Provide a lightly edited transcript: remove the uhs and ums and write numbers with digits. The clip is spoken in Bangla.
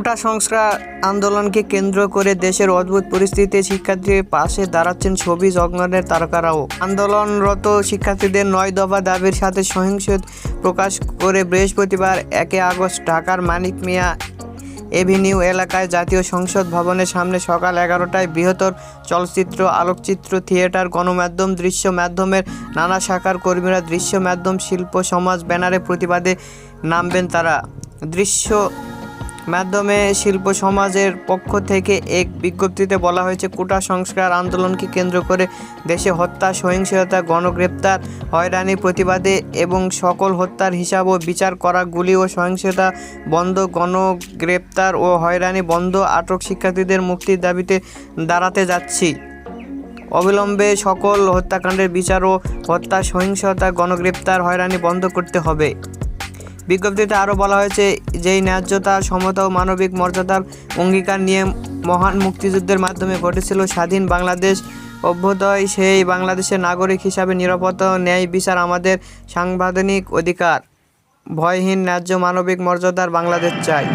কোটা সংস্কার আন্দোলনকে কেন্দ্র করে দেশের অদ্ভুত পরিস্থিতিতে শিক্ষার্থীদের পাশে দাঁড়াচ্ছেন শোবিজ অঙ্গনের তারকারাও। আন্দোলনরত শিক্ষার্থীদের 9 দফা দাবির সাথে সহিংসতা প্রকাশ করে বৃহস্পতিবার 1 আগস্ট ঢাকার মানিক মিয়া এভিনিউ এলাকায় জাতীয় সংসদ ভবনের সামনে সকাল 11টায় বৃহত্তর চলচ্চিত্র, আলোকচিত্র, থিয়েটার, গণমাধ্যম, দৃশ্য মাধ্যমের নানা শাখার কর্মীরা দৃশ্য মাধ্যম শিল্প সমাজ ব্যানারে প্রতিবাদে নামবেন। তারা দৃশ্য মাধ্যমে শিল্প সমাজের পক্ষ থেকে এক বিজ্ঞপ্তিতে বলা হয়েছে, কোটা সংস্কার আন্দোলনকে কেন্দ্র করে দেশে হত্যা, সহিংসতা, গণগ্রেপ্তার, হয়রানি প্রতিবাদে এবং সকল হত্যার হিসাব ও বিচার করা, গুলি ও সহিংসতা বন্ধ, গণগ্রেপ্তার ও হয়রানি বন্ধ, আটক শিক্ষার্থীদের মুক্তির দাবিতে দাঁড়াতে যাচ্ছি। অবিলম্বে সকল হত্যাকাণ্ডের বিচার ও হত্যা, সহিংসতা, গণগ্রেপ্তার, হয়রানি বন্ধ করতে হবে। বিজ্ঞপ্তিতে আরও বলা হয়েছে, যেই ন্যায্যতা, সমতা ও মানবিক মর্যাদার অঙ্গীকার নিয়ে মহান মুক্তিযুদ্ধের মাধ্যমে ঘটেছিল স্বাধীন বাংলাদেশ অভ্যুদয়, সেই বাংলাদেশের নাগরিক হিসাবে নিরাপত্তা ও ন্যায় বিচার আমাদের সাংবিধানিক অধিকার। ভয়হীন, ন্যায্য, মানবিক মর্যাদার বাংলাদেশ চাই।